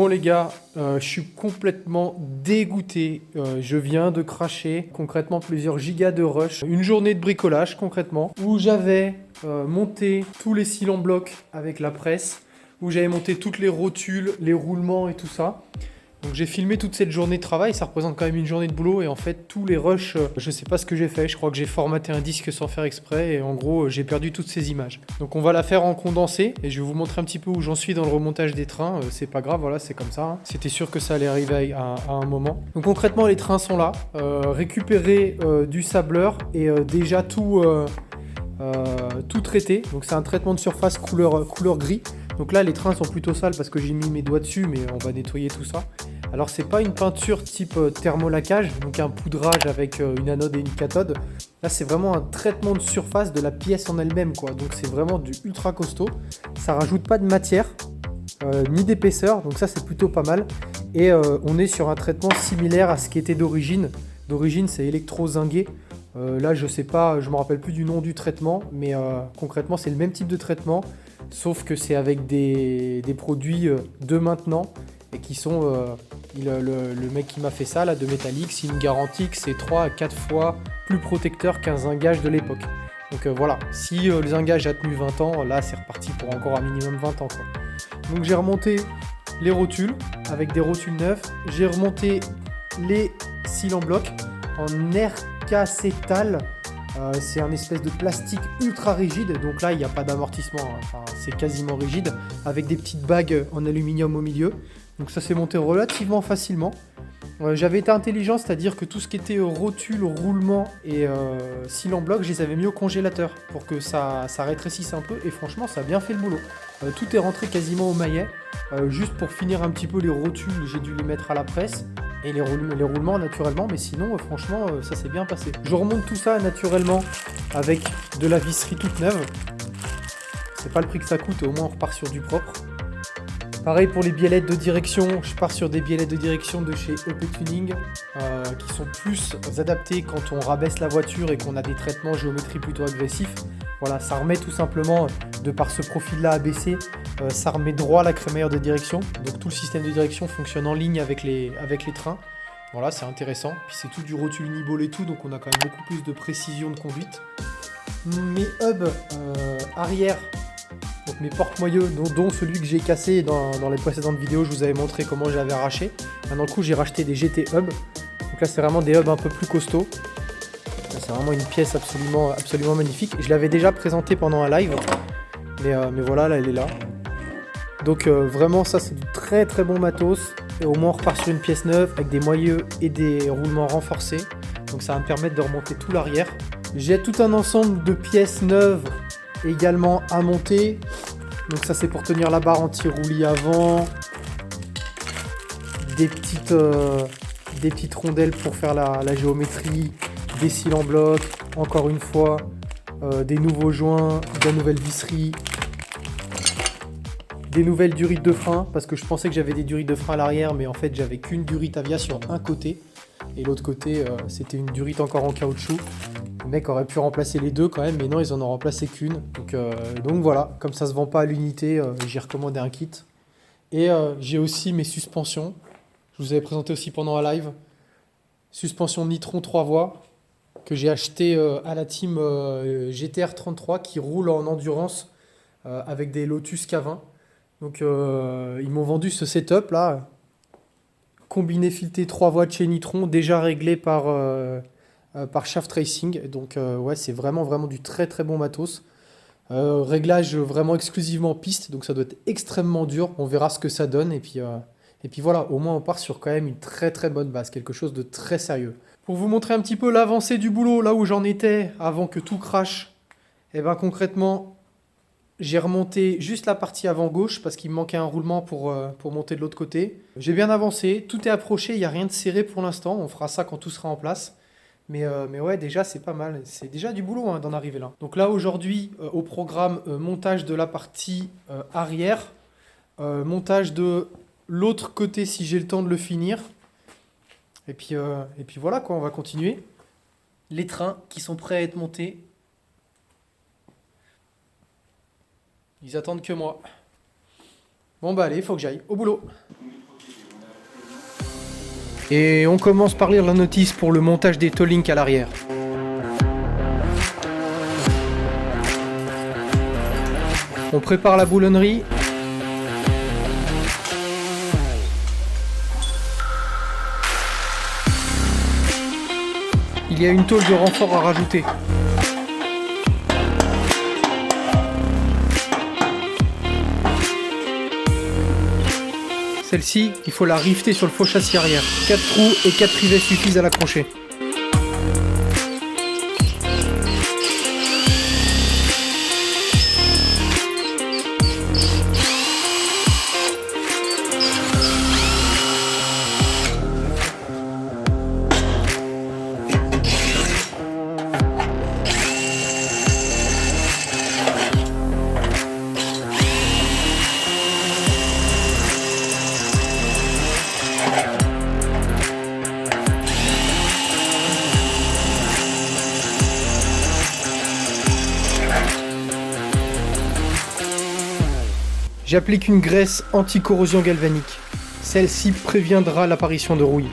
Bon les gars, je suis complètement dégoûté. Je viens de cracher concrètement plusieurs gigas de rush. Une journée de bricolage concrètement où j'avais monté tous les cils en bloc avec la presse, où j'avais monté toutes les rotules, les roulements et tout ça. Donc j'ai filmé toute cette journée de travail, ça représente quand même une journée de boulot et en fait tous les rushs, je sais pas ce que j'ai fait, je crois que j'ai formaté un disque sans faire exprès et en gros j'ai perdu toutes ces images. Donc on va la faire en condensé et je vais vous montrer un petit peu où j'en suis dans le remontage des trains, c'est pas grave, voilà c'est comme ça, hein. C'était sûr que ça allait arriver à un moment. Donc concrètement les trains sont là, récupérer du sableur et déjà tout traité, donc c'est un traitement de surface couleur gris. Donc là les trains sont plutôt sales parce que j'ai mis mes doigts dessus, mais on va nettoyer tout ça. Alors c'est pas une peinture type thermolacage, donc un poudrage avec une anode et une cathode. Là c'est vraiment un traitement de surface de la pièce en elle-même quoi. Donc c'est vraiment du ultra costaud. Ça rajoute pas de matière ni d'épaisseur, donc ça c'est plutôt pas mal. Et on est sur un traitement similaire à ce qui était d'origine. D'origine c'est électro-zingué. Là je sais pas, je me rappelle plus du nom du traitement, mais concrètement c'est le même type de traitement, sauf que c'est avec des produits de maintenant et qui sont le mec qui m'a fait ça là de Metallic, c'est une garantie que c'est 3 à 4 fois plus protecteur qu'un zingage de l'époque. Donc voilà, si le zingage a tenu 20 ans, là c'est reparti pour encore un minimum 20 ans quoi. Donc j'ai remonté les rotules avec des rotules neuves, j'ai remonté les cils en bloc en ercacétal. C'est un espèce de plastique ultra rigide, donc là il n'y a pas d'amortissement, hein. Enfin, c'est quasiment rigide, avec des petites bagues en aluminium au milieu. Donc ça s'est monté relativement facilement. J'avais été intelligent, c'est-à-dire que tout ce qui était rotule, roulement et cils en bloc, je les avais mis au congélateur pour que ça rétrécisse un peu, et franchement ça a bien fait le boulot. Tout est rentré quasiment au maillet. Juste pour finir un petit peu les rotules, j'ai dû les mettre à la presse. Et les roulements naturellement, mais sinon franchement ça s'est bien passé. Je remonte tout ça naturellement avec de la visserie toute neuve. C'est pas le prix que ça coûte, au moins on repart sur du propre. Pareil pour les biellettes de direction, je pars sur des biellettes de direction de chez EP Tuning qui sont plus adaptées quand on rabaisse la voiture et qu'on a des traitements géométrie plutôt agressifs. Voilà, ça remet tout simplement, de par ce profil-là abaissé, ça remet droit la crémaillère de direction. Donc tout le système de direction fonctionne en ligne avec les trains. Voilà, c'est intéressant. Puis c'est tout du rotule uniball et tout, donc on a quand même beaucoup plus de précision de conduite. Mes hubs arrière, donc mes porte-moyeux, dont celui que j'ai cassé dans les précédentes vidéos, je vous avais montré comment j'avais arraché. Maintenant le coup j'ai racheté des GT hubs. Donc là c'est vraiment des hubs un peu plus costauds. C'est vraiment une pièce absolument magnifique. Je l'avais déjà présenté pendant un live, mais voilà, là elle est là. Donc vraiment ça c'est du très très bon matos. Et au moins on repart sur une pièce neuve avec des moyeux et des roulements renforcés. Donc ça va me permettre de remonter tout l'arrière. J'ai tout un ensemble de pièces neuves également à monter. Donc ça c'est pour tenir la barre anti-roulis avant. Des petites rondelles pour faire la géométrie. Des cils en bloc, encore une fois, des nouveaux joints, de la nouvelle visserie, des nouvelles durites de frein, parce que je pensais que j'avais des durites de frein à l'arrière, mais en fait j'avais qu'une durite Avia sur un côté, et l'autre côté c'était une durite encore en caoutchouc. Le mec aurait pu remplacer les deux quand même, mais non, ils en ont remplacé qu'une. Donc voilà, comme ça se vend pas à l'unité, j'ai recommandé un kit. Et j'ai aussi mes suspensions, je vous avais présenté aussi pendant un live, suspension Nitron 3 voies, que j'ai acheté à la team GTR 33 qui roule en endurance avec des Lotus K20. Donc ils m'ont vendu ce setup là, combiné fileté 3 voies de chez Nitron, déjà réglé par Shaft Racing. Donc ouais, c'est vraiment du très très bon matos. Réglage vraiment exclusivement piste, donc ça doit être extrêmement dur. On verra ce que ça donne et puis voilà, au moins on part sur quand même une très très bonne base, quelque chose de très sérieux. Pour vous montrer un petit peu l'avancée du boulot, là où j'en étais avant que tout crache, et ben concrètement, j'ai remonté juste la partie avant gauche parce qu'il me manquait un roulement pour monter de l'autre côté. J'ai bien avancé, tout est approché, il n'y a rien de serré pour l'instant, on fera ça quand tout sera en place. Mais ouais, déjà c'est pas mal, c'est déjà du boulot hein, d'en arriver là. Donc là aujourd'hui, au programme, montage de la partie arrière, montage de l'autre côté si j'ai le temps de le finir. Et puis voilà quoi, on va continuer. Les trains qui sont prêts à être montés. Ils attendent que moi. Bon bah allez, il faut que j'aille. Au boulot. Et on commence par lire la notice pour le montage des Tollink à l'arrière. On prépare la boulonnerie. Il y a une tôle de renfort à rajouter. Celle-ci, il faut la rifter sur le faux châssis arrière. 4 trous et 4 rivets suffisent à l'accrocher. J'applique une graisse anti-corrosion galvanique. Celle-ci préviendra l'apparition de rouille.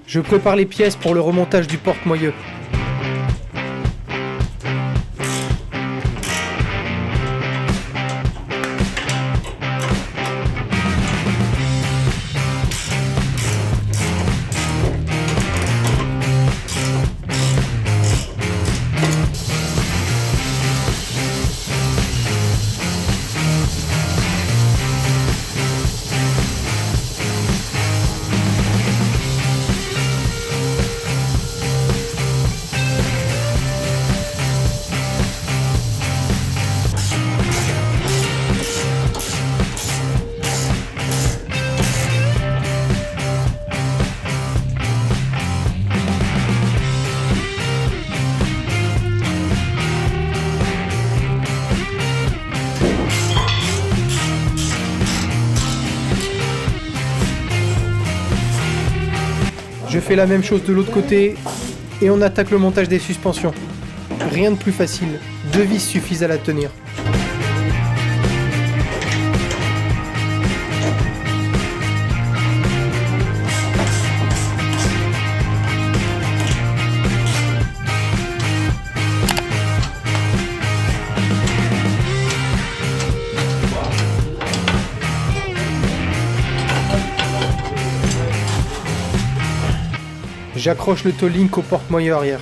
Je prépare les pièces pour le remontage du porte-moyeu. Je fais la même chose de l'autre côté et on attaque le montage des suspensions. Rien de plus facile, 2 vis suffisent à la tenir. J'accroche le Tollink au porte-moyeu arrière.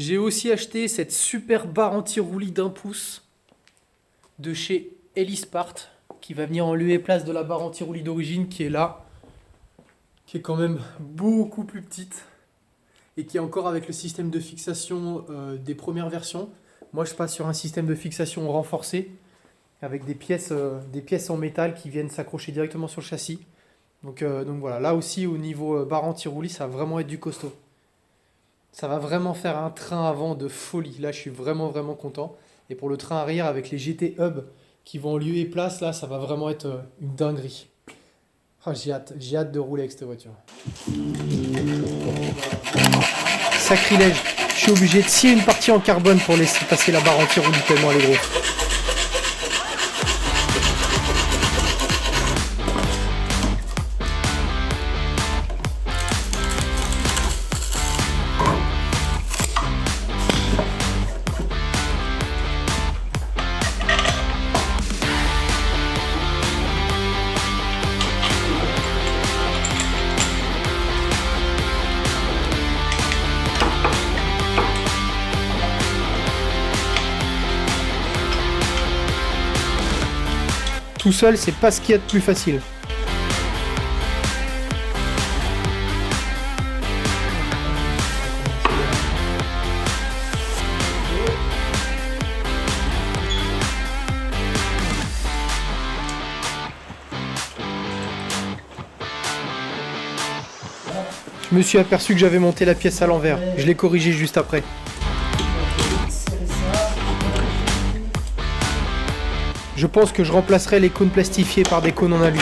J'ai aussi acheté cette super barre anti-roulis d'1 pouce de chez Elispart qui va venir en lieu et place de la barre anti-roulis d'origine qui est là, qui est quand même beaucoup plus petite et qui est encore avec le système de fixation des premières versions. Moi je passe sur un système de fixation renforcé avec des pièces en métal qui viennent s'accrocher directement sur le châssis. Donc voilà, là aussi au niveau barre anti-roulis, ça va vraiment être du costaud. Ça va vraiment faire un train avant de folie. Là, je suis vraiment content. Et pour le train arrière, avec les GT Hub qui vont en lieu et place, là, ça va vraiment être une dinguerie. Ah, j'ai hâte de rouler avec cette voiture. Sacrilège, je suis obligé de scier une partie en carbone pour laisser passer la barre anti-roulis tellement elle est grosse. Tout seul, c'est pas ce qu'il y a de plus facile. Je me suis aperçu que j'avais monté la pièce à l'envers. Je l'ai corrigé juste après. Je pense que je remplacerai les cônes plastifiés par des cônes en alu,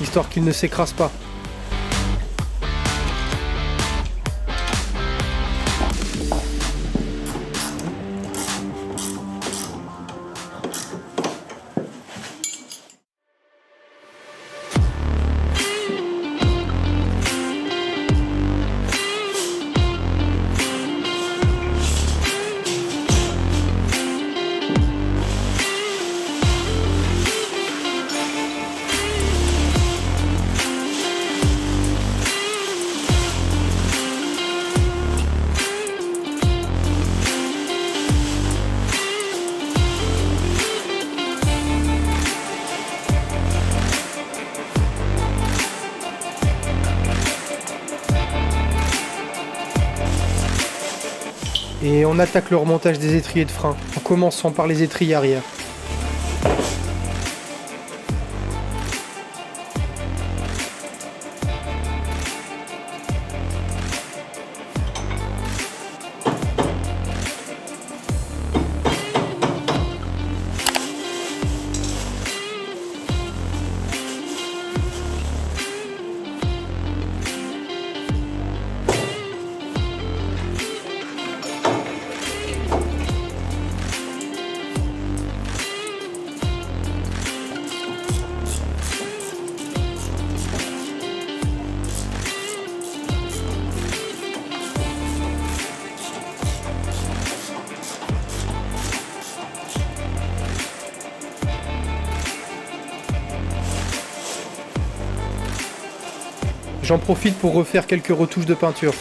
histoire qu'ils ne s'écrasent pas. Et on attaque le remontage des étriers de frein, en commençant par les étriers arrière. J'en profite pour refaire quelques retouches de peinture.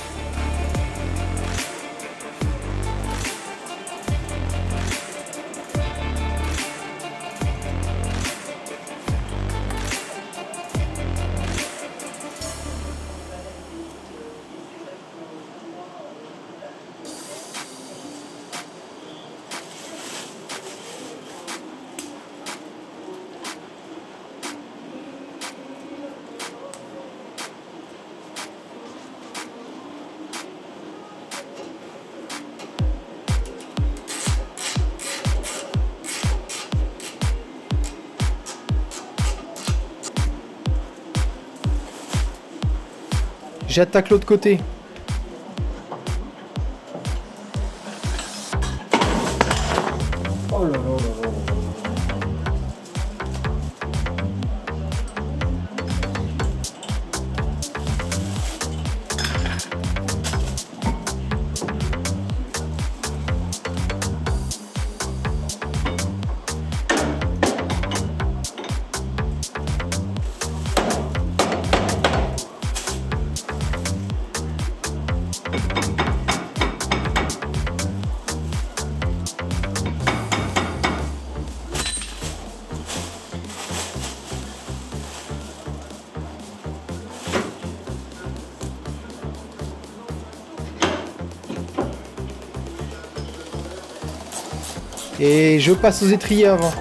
J'attaque l'autre côté. Oh là là là là. Et je passe aux étriers avant.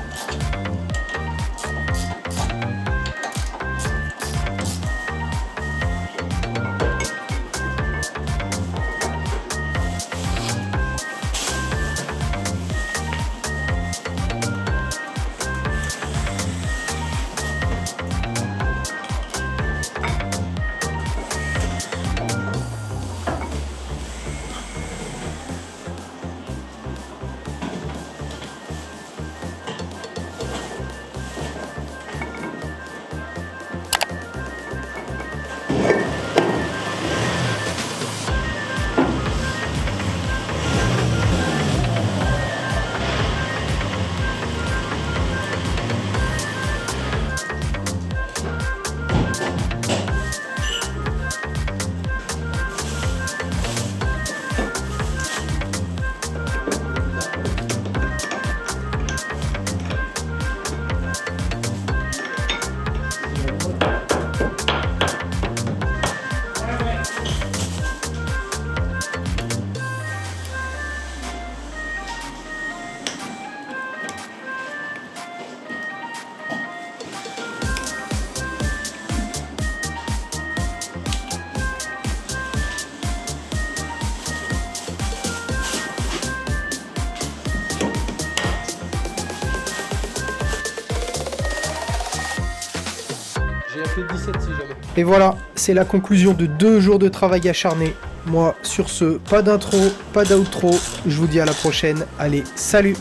J'ai appelé 17 si jamais. Et voilà, c'est la conclusion de 2 jours de travail acharné. Moi, sur ce, pas d'intro, pas d'outro. Je vous dis à la prochaine. Allez, salut!